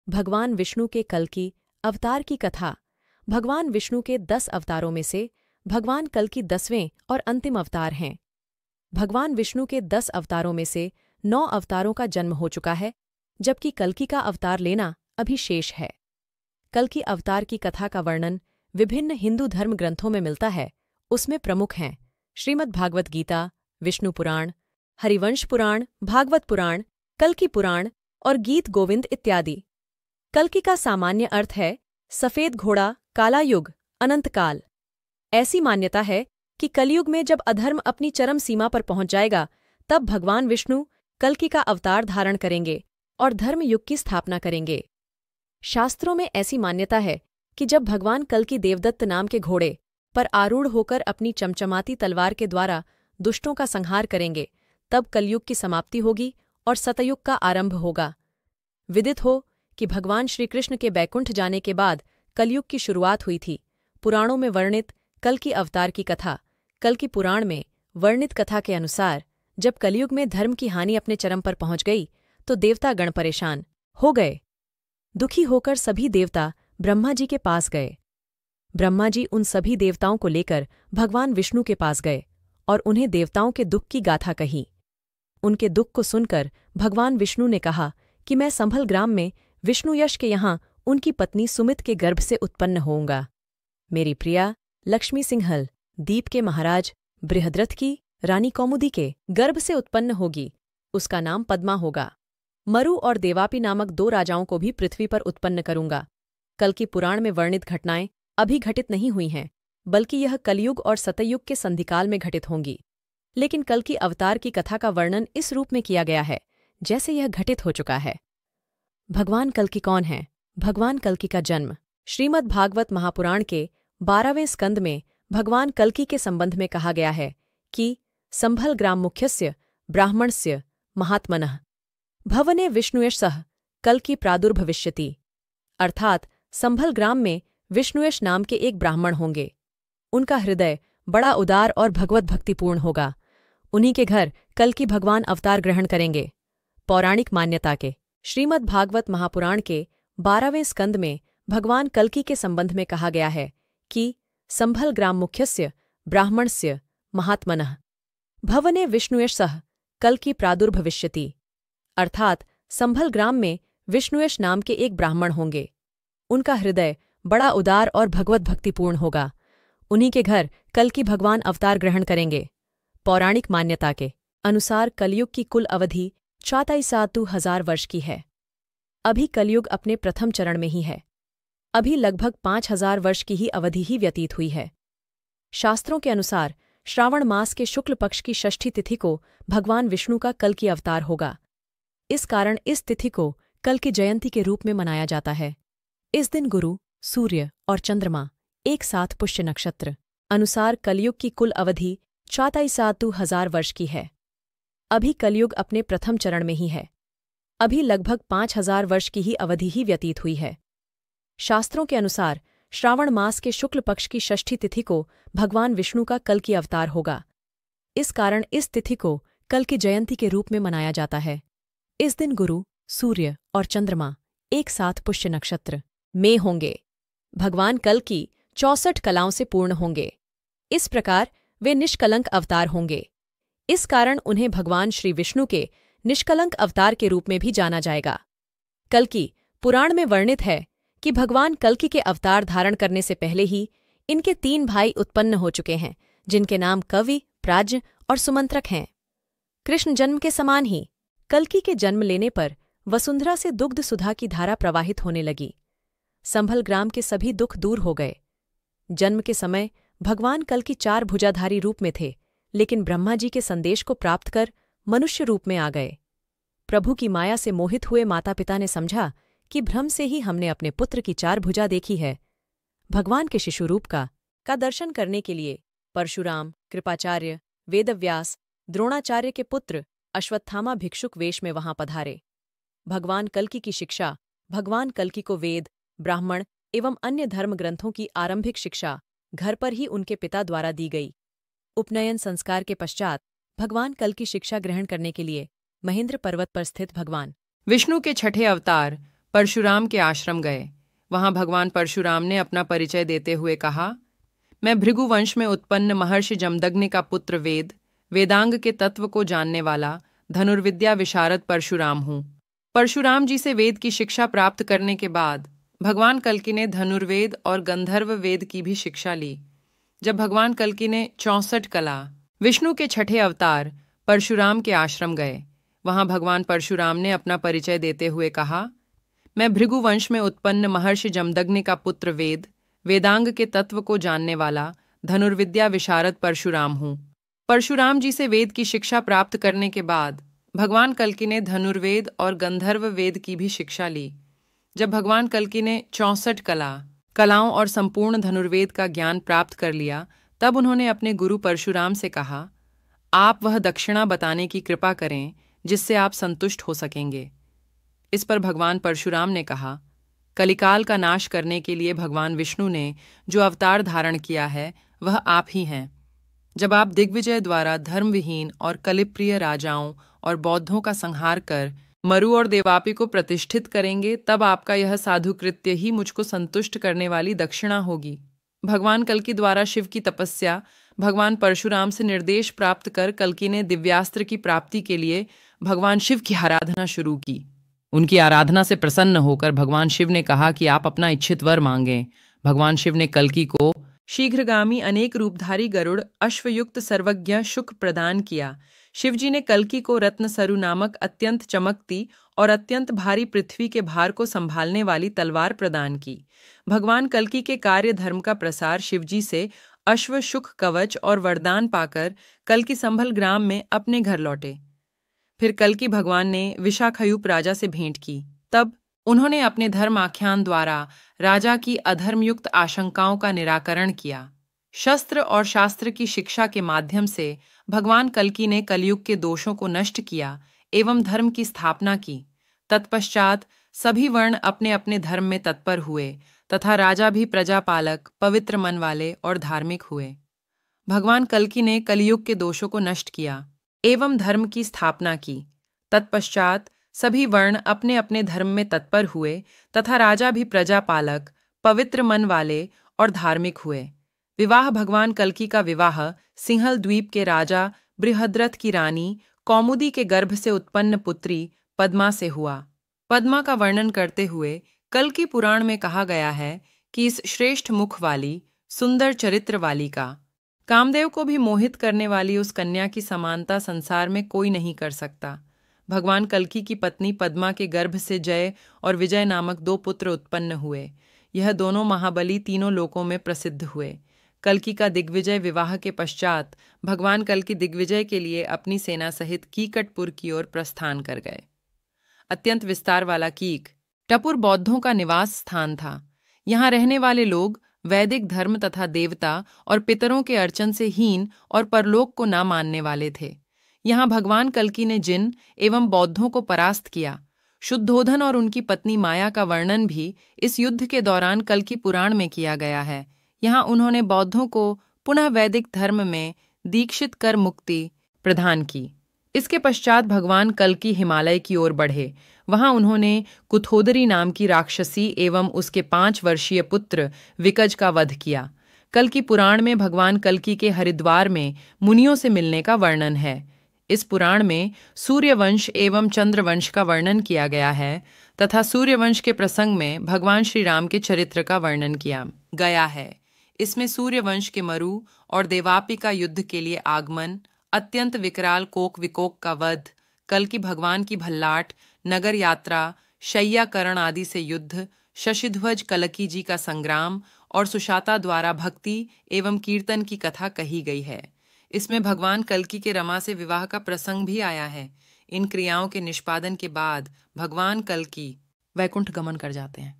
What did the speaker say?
भगवान विष्णु के कल्कि अवतार की कथा। भगवान विष्णु के 10 अवतारों में से भगवान कल्कि 10वें और अंतिम अवतार हैं। भगवान विष्णु के 10 अवतारों में से 9 अवतारों का जन्म हो चुका है, जबकि कल्कि का अवतार लेना अभी शेष है। कल्कि अवतार की कथा का वर्णन विभिन्न हिंदू धर्म ग्रंथों में मिलता है। उसमें प्रमुख हैं श्रीमद् भागवत गीता, विष्णु पुराण, हरिवंश पुराण, भागवत पुराण, कल्कि पुराण और गीत गोविंद इत्यादि। कल्कि का सामान्य अर्थ है सफेद घोड़ा, काला युग, अनंतकाल। ऐसी मान्यता है कि कलयुग में जब अधर्म अपनी चरम सीमा पर पहुंच जाएगा, तब भगवान विष्णु कल्कि का अवतार धारण करेंगे और धर्म युग की स्थापना करेंगे। शास्त्रों में ऐसी मान्यता है कि जब भगवान कल्कि देवदत्त नाम के घोड़े पर आरूढ़ होकर अपनी चमचमाती तलवार के द्वारा दुष्टों का संहार करेंगे, तब कलयुग की समाप्ति होगी और सतयुग का आरंभ होगा। विदित हो कि भगवान श्रीकृष्ण के बैकुंठ जाने के बाद कलयुग की शुरुआत हुई थी। पुराणों में वर्णित कल्कि अवतार की कथा। कल्कि पुराण में वर्णित कथा के अनुसार जब कलयुग में धर्म की हानि अपने चरम पर पहुंच गई, तो देवता गण परेशान हो गए। दुखी होकर सभी देवता ब्रह्मा जी के पास गए। ब्रह्मा जी उन सभी देवताओं को लेकर भगवान विष्णु के पास गए और उन्हें देवताओं के दुख की गाथा कही। उनके दुख को सुनकर भगवान विष्णु ने कहा कि मैं संभल ग्राम में विष्णु यश के यहाँ उनकी पत्नी सुमित के गर्भ से उत्पन्न होऊंगा। मेरी प्रिया लक्ष्मी सिंहल दीप के महाराज बृहद्रथ की रानी कौमुदी के गर्भ से उत्पन्न होगी। उसका नाम पद्मा होगा। मरु और देवापी नामक 2 राजाओं को भी पृथ्वी पर उत्पन्न करूंगा। कल्कि पुराण में वर्णित घटनाएं अभी घटित नहीं हुई हैं, बल्कि यह कलयुग और सतयुग के संधिकाल में घटित होंगी। लेकिन कल्कि अवतार की कथा का वर्णन इस रूप में किया गया है जैसे यह घटित हो चुका है। भगवान कल्कि कौन है? भगवान कल्कि का जन्म श्रीमद् भागवत महापुराण के 12वें स्कंद में भगवान कल्कि के संबंध में कहा गया है कि संभल ग्राम मुख्यस्य ब्राह्मणस्य महात्मनः भवने विष्णुयश सह कल्कि प्रादुर्भविष्यति। अर्थात संभल ग्राम में विष्णुयश नाम के एक ब्राह्मण होंगे। उनका हृदय बड़ा उदार और भगवत भक्तिपूर्ण होगा। उन्हीं के घर कल्कि भगवान अवतार ग्रहण करेंगे। पौराणिक मान्यता के श्रीमद् भागवत महापुराण के 12वें स्कंद में भगवान कल्कि के संबंध में कहा गया है कि संभल ग्राम मुख्यस्य ब्राह्मणस्य महात्मनः भवने विष्णुयश सह कल्कि प्रादुर्भविष्यति। अर्थात संभल ग्राम में विष्णुयश नाम के एक ब्राह्मण होंगे। उनका हृदय बड़ा उदार और भगवत भक्तिपूर्ण होगा। उन्हीं के घर कल्कि भगवान अवतार ग्रहण करेंगे। पौराणिक मान्यता के अनुसार कलयुग की कुल अवधि 74,000 वर्ष की है। अभी कलयुग अपने प्रथम चरण में ही है। अभी लगभग 5,000 वर्ष की ही अवधि ही व्यतीत हुई है। शास्त्रों के अनुसार श्रावण मास के शुक्ल पक्ष की षष्ठी तिथि को भगवान विष्णु का कल्कि अवतार होगा। इस कारण इस तिथि को कल्कि जयंती के रूप में मनाया जाता है। इस दिन गुरु, सूर्य और चंद्रमा एक साथ पुष्य नक्षत्र अनुसार कलयुग की कुल अवधि 74,000 वर्ष की है। अभी कलयुग अपने प्रथम चरण में ही है। अभी लगभग 5,000 वर्ष की ही अवधि ही व्यतीत हुई है। शास्त्रों के अनुसार श्रावण मास के शुक्ल पक्ष की षष्ठी तिथि को भगवान विष्णु का कल्कि अवतार होगा। इस कारण इस तिथि को कल्कि जयंती के रूप में मनाया जाता है। इस दिन गुरु, सूर्य और चंद्रमा एक साथ पुष्य नक्षत्र में होंगे। भगवान कल्कि 64 कलाओं से पूर्ण होंगे। इस प्रकार वे निष्कलंक अवतार होंगे। इस कारण उन्हें भगवान श्री विष्णु के निष्कलंक अवतार के रूप में भी जाना जाएगा। कल्कि पुराण में वर्णित है कि भगवान कल्कि के अवतार धारण करने से पहले ही इनके 3 भाई उत्पन्न हो चुके हैं, जिनके नाम कवि, प्राज्ञ और सुमंत्रक हैं। कृष्ण जन्म के समान ही कल्कि के जन्म लेने पर वसुंधरा से दुग्ध सुधा की धारा प्रवाहित होने लगी। संभल ग्राम के सभी दुख दूर हो गए। जन्म के समय भगवान कल्कि 4 भुजाधारी रूप में थे, लेकिन ब्रह्मा जी के संदेश को प्राप्त कर मनुष्य रूप में आ गए। प्रभु की माया से मोहित हुए माता पिता ने समझा कि भ्रम से ही हमने अपने पुत्र की 4 भुजा देखी है। भगवान के शिशु रूप का दर्शन करने के लिए परशुराम, कृपाचार्य, वेदव्यास, द्रोणाचार्य के पुत्र अश्वत्थामा भिक्षुक वेश में वहां पधारे। भगवान कल्कि की शिक्षा भगवान कल्कि को वेद, ब्राह्मण एवं अन्य धर्म ग्रंथों की आरंभिक शिक्षा घर पर ही उनके पिता द्वारा दी गई। उपनयन संस्कार के पश्चात भगवान कल्कि शिक्षा ग्रहण करने के लिए महेंद्र पर्वत पर स्थित भगवान विष्णु के छठे अवतार परशुराम के आश्रम गए। वहां भगवान परशुराम ने अपना परिचय देते हुए कहा, मैं भृगु वंश में उत्पन्न महर्षि जमदग्नि का पुत्र वेदांग के तत्व को जानने वाला धनुर्विद्या विशारद परशुराम हूँ। परशुराम जी से वेद की शिक्षा प्राप्त करने के बाद भगवान कल्कि ने धनुर्वेद और गंधर्व वेद की भी शिक्षा ली। जब भगवान कल्कि ने 64 कला विष्णु के छठे अवतार परशुराम के आश्रम गए, वहां भगवान परशुराम ने अपना परिचय देते हुए कहा, मैं भृगु वंश में उत्पन्न महर्षि जमदग्नि का पुत्र वेदांग के तत्व को जानने वाला धनुर्विद्या विशारद परशुराम हूँ। परशुराम जी से वेद की शिक्षा प्राप्त करने के बाद भगवान कल्कि ने धनुर्वेद और गंधर्व वेद की भी शिक्षा ली। जब भगवान कल्कि ने 64 कलाओं और संपूर्ण धनुर्वेद का ज्ञान प्राप्त कर लिया, तब उन्होंने अपने गुरु परशुराम से कहा, आप वह दक्षिणा बताने की कृपा करें जिससे आप संतुष्ट हो सकेंगे। इस पर भगवान परशुराम ने कहा, कलिकाल का नाश करने के लिए भगवान विष्णु ने जो अवतार धारण किया है वह आप ही हैं। जब आप दिग्विजय द्वारा धर्मविहीन और कलिप्रिय राजाओं और बौद्धों का संहार कर मरु और देवापी को प्रतिष्ठित करेंगे, तब आपका यह साधु कृत्य ही मुझको संतुष्ट करने वाली दक्षिणा होगी। भगवान कल्कि द्वारा शिव की तपस्या भगवान परशुराम से निर्देश प्राप्त कर कल्कि ने दिव्यास्त्र की प्राप्ति के लिए भगवान शिव की आराधना शुरू की। उनकी आराधना से प्रसन्न होकर भगवान शिव ने कहा कि आप अपना इच्छित वर मांगें। भगवान शिव ने कल्कि को शीघ्रगामी अनेक रूपधारी गरुड़ अश्वयुक्त सर्वज्ञ शुक प्रदान किया। शिवजी ने कल्कि को रत्न सरु नामक अत्यंत चमकती और अत्यंत भारी पृथ्वी के भार को संभालने वाली तलवार प्रदान की। भगवान कल्कि के कार्य धर्म का प्रसार शिवजी से अश्व शुक कवच और वरदान पाकर कल्कि संभल ग्राम में अपने घर लौटे। फिर कल्कि भगवान ने विशाखयूप राजा से भेंट की। तब उन्होंने अपने धर्म आख्यान द्वारा राजा की अधर्मयुक्त आशंकाओं का निराकरण किया। शस्त्र और शास्त्र की शिक्षा के माध्यम से भगवान कल्कि ने कलयुग के दोषों को नष्ट किया एवं धर्म की स्थापना की। तत्पश्चात सभी वर्ण अपने अपने धर्म में तत्पर हुए तथा राजा भी प्रजापालक, पवित्र मन वाले और धार्मिक हुए। भगवान कल्कि ने कलयुग के दोषों को नष्ट किया एवं धर्म की स्थापना की। तत्पश्चात सभी वर्ण अपने अपने धर्म में तत्पर हुए तथा राजा भी प्रजापालक, पवित्र मन वाले और धार्मिक हुए। विवाह भगवान कल्कि का विवाह सिंहल द्वीप के राजा बृहद्रथ की रानी कौमुदी के गर्भ से उत्पन्न पुत्री पद्मा से हुआ। पद्मा का वर्णन करते हुए कल्कि पुराण में कहा गया है कि इस श्रेष्ठ मुख वाली, सुंदर चरित्र वाली का कामदेव को भी मोहित करने वाली उस कन्या की समानता संसार में कोई नहीं कर सकता। भगवान कल्कि की पत्नी पद्मा के गर्भ से जय और विजय नामक 2 पुत्र उत्पन्न हुए। यह दोनों महाबली तीनों लोकों में प्रसिद्ध हुए। कल्कि का दिग्विजय विवाह के पश्चात भगवान कल्कि दिग्विजय के लिए अपनी सेना सहित कीकटपुर की ओर प्रस्थान कर गए। अत्यंत विस्तार वाला कीक टपुर बौद्धों का निवास स्थान था। यहाँ रहने वाले लोग वैदिक धर्म तथा देवता और पितरों के अर्चन से हीन और परलोक को न मानने वाले थे। यहाँ भगवान कल्कि ने जिन एवं बौद्धों को परास्त किया। शुद्धोधन और उनकी पत्नी माया का वर्णन भी इस युद्ध के दौरान कल्कि पुराण में किया गया है। यहाँ उन्होंने बौद्धों को पुनः वैदिक धर्म में दीक्षित कर मुक्ति प्रदान की। इसके पश्चात भगवान कल्कि हिमालय की ओर बढ़े। वहां उन्होंने कुथोदरी नाम की राक्षसी एवं उसके 5 वर्षीय पुत्र विकज का वध किया। कल्कि पुराण में भगवान कल्कि के हरिद्वार में मुनियों से मिलने का वर्णन है। इस पुराण में सूर्यवंश एवं चंद्रवंश का वर्णन किया गया है तथा सूर्यवंश के प्रसंग में भगवान श्री राम के चरित्र का वर्णन किया गया है। इसमें सूर्यवंश के मरु और देवापी का युद्ध के लिए आगमन, अत्यंत विकराल कोक विकोक का वध, कल्कि भगवान की भल्लाट, नगर यात्रा, शय्याकरण आदि से युद्ध, शशिध्वज कल्कि जी का संग्राम और सुशाता द्वारा भक्ति एवं कीर्तन की कथा कही गई है। इसमें भगवान कल्कि के रमा से विवाह का प्रसंग भी आया है। इन क्रियाओं के निष्पादन के बाद भगवान कल्कि वैकुंठ गमन कर जाते हैं।